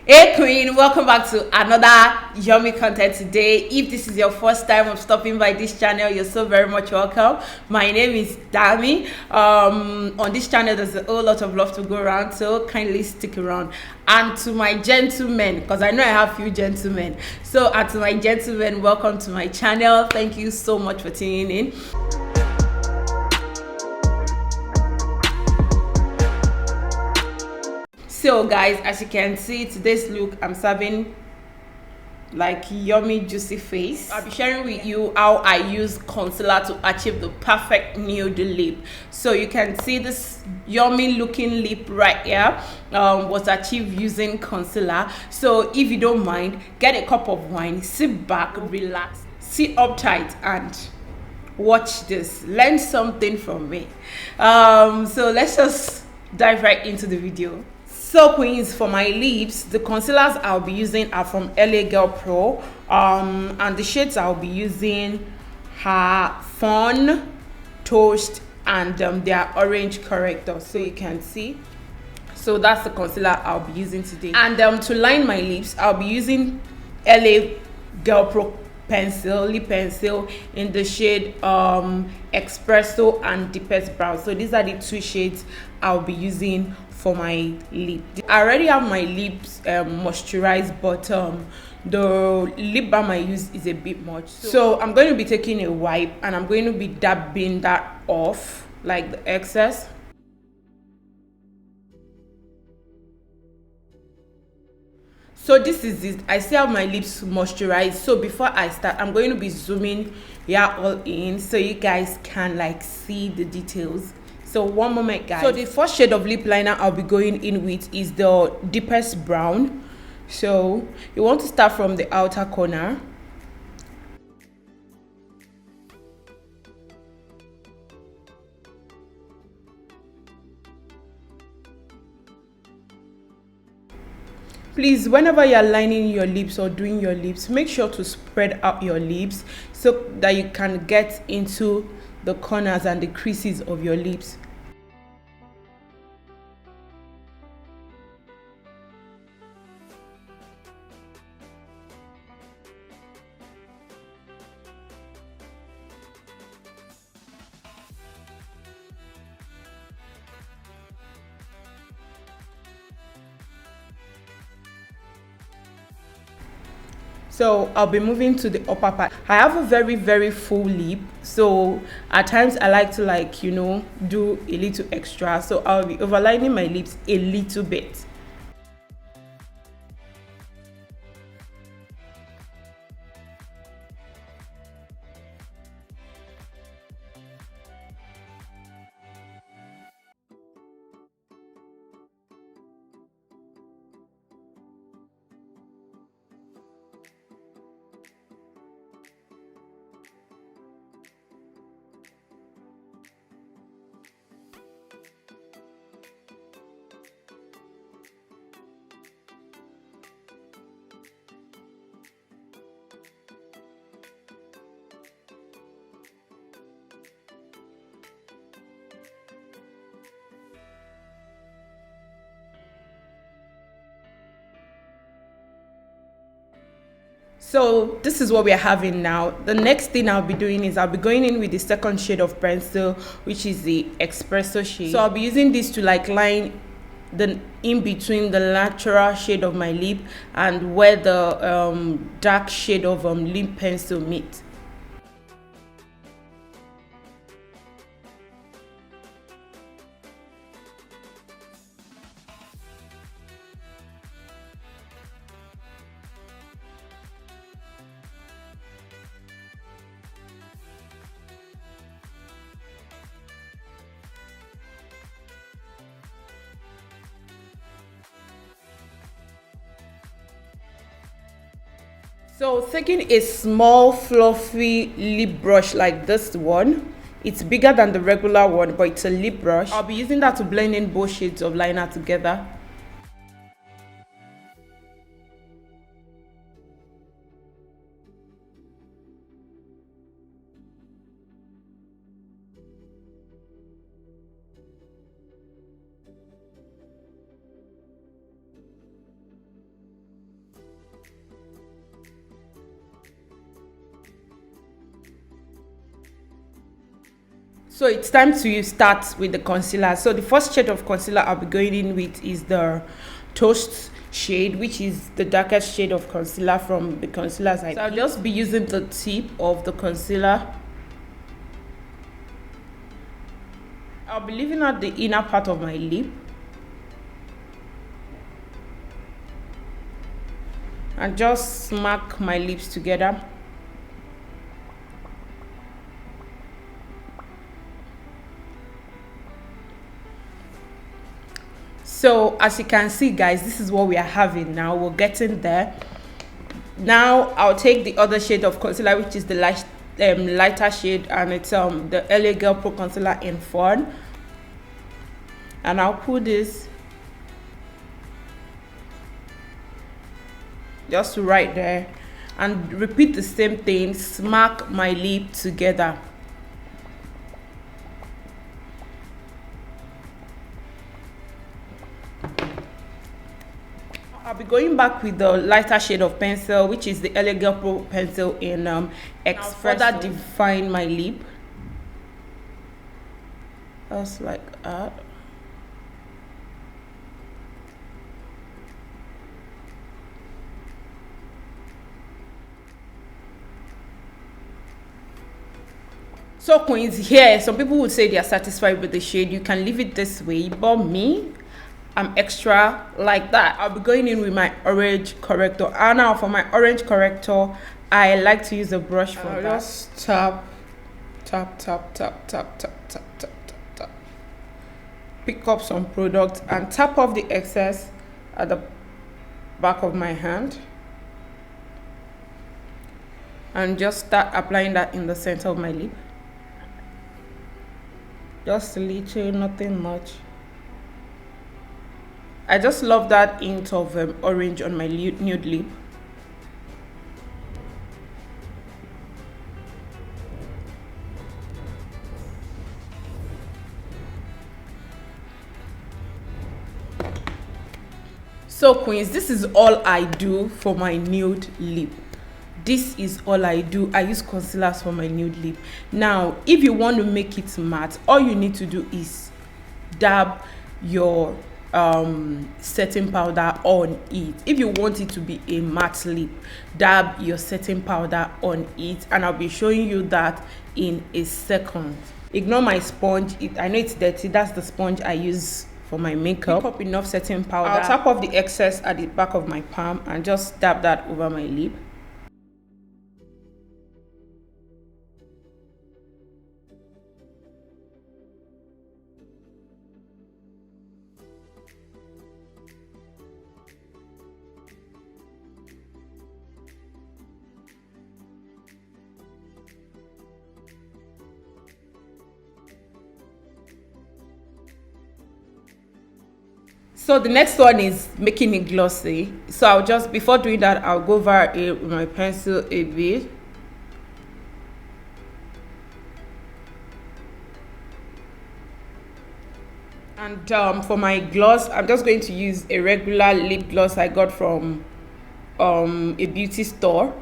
Hey Queen, welcome back to another yummy content today. If this is your first time of stopping by this channel, you're so very much welcome. My name is Dami. On this channel there's a whole lot of love to go around, so kindly stick around. And to my gentlemen, because I know I have few gentlemen, and to my gentlemen, welcome to my channel. Thank you so much for tuning in. So guys, as you can see, today's look, I'm serving like yummy juicy face. I'll be sharing with you how I use concealer to achieve the perfect nude lip. So you can see this yummy looking lip right here was achieved using concealer. So if you don't mind, get a cup of wine, sit back, relax, sit up tight and watch this, learn something from me. So let's just dive right into the video. So queens, for my lips, the concealers I'll be using are from LA Girl Pro, and the shades I'll be using are Fun, Toast, and their orange corrector. So you can see. So that's the concealer I'll be using today. And to line my lips, I'll be using LA Girl Pro lip pencil in the shade Espresso and Deepest Brown. So these are the two shades I'll be using for my lip. I already have my lips moisturized, but the lip balm I use is a bit much. So I'm going to be taking a wipe and I'm going to be dabbing that off, like the excess. So this is it. I still have my lips moisturized. So before I start, I'm going to be zooming all in so you guys can like see the details. So one moment guys. So the first shade of lip liner I'll be going in with is the Deepest Brown. So you want to start from the outer corner. Please, whenever you're lining your lips or doing your lips, make sure to spread out your lips so that you can get into the corners and the creases of your lips. So I'll be moving to the upper part. I have a very full lip, so at times I like to do a little extra. So I'll be overlining my lips a little bit. So this is what we're having now. The next thing I'll be doing is I'll be going in with the second shade of pencil, which is the Espresso shade. So I'll be using this to like line the in between the natural shade of my lip and where the dark shade of lip pencil meet. So taking a small fluffy lip brush like this one, it's bigger than the regular one, but it's a lip brush. I'll be using that to blend in both shades of liner together. So it's time to start with the concealer. So the first shade of concealer I'll be going in with is the Toast shade, which is the darkest shade of concealer from the concealers. So I'll just be using the tip of the concealer. I'll be leaving out the inner part of my lip. And just smack my lips together. So as you can see, guys, this is what we are having now. We're getting there. Now I'll take the other shade of concealer, which is the lighter shade, and it's the LA Girl Pro Concealer in Fawn. And I'll put this just right there and repeat the same thing. Smack my lip together. I'll be going back with the lighter shade of pencil, which is the LA Girl Pro pencil in X. I'll further define my lip just like that. So queens, here some people would say they are satisfied with the shade. You can leave it this way, but me, I'm extra like that. I'll be going in with my orange corrector. And now for my orange corrector, I like to use a brush for that. Just tap, tap, tap, tap, tap, tap, tap, tap, tap, tap. Pick up some product and tap off the excess at the back of my hand. And just start applying that in the center of my lip. Just a little, nothing much. I just love that hint of orange on my nude lip. So queens, this is all I do for my nude lip. This is all I do. I use concealers for my nude lip. Now if you want to make it matte, all you need to do is dab your setting powder on it. If you want it to be a matte lip, dab your setting powder on it, and I'll be showing you that in a second. Ignore my sponge. I know it's dirty. That's the sponge I use for my makeup. Pick up enough setting powder. I'll tap off the excess at the back of my palm and just dab that over my lip. So the next one is making it glossy. So I'll just, before doing that, I'll go over it with my pencil a bit. And for my gloss, I'm just going to use a regular lip gloss I got from a beauty store.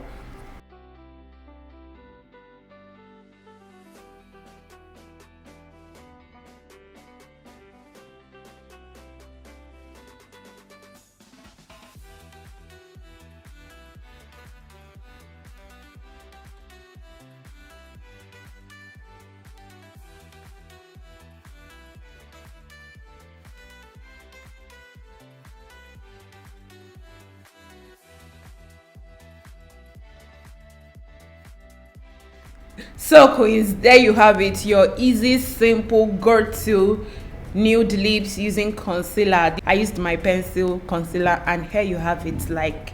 So queens, there you have it, your easy, simple go-to nude lips using concealer. I used my pencil concealer, and here you have it. Like,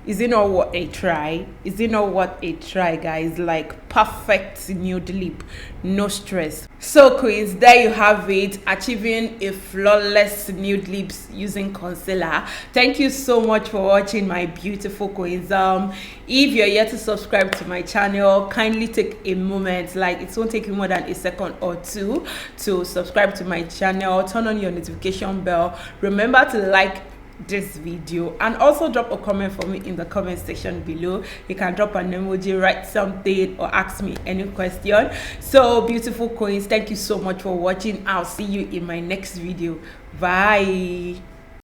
is it not what a try? Is it not what a try, guys? Like, perfect nude lip, no stress. So queens, there you have it, achieving a flawless nude lips using concealer. Thank you so much for watching, my beautiful queens. If you're yet to subscribe to my channel, kindly take a moment, like it won't take you more than a second or two, to subscribe to my channel. Turn on your notification bell. Remember to like this video, and also drop a comment for me in the comment section below. You can drop an emoji, write something, or ask me any question. So beautiful queens, thank you so much for watching. I'll see you in my next video. Bye.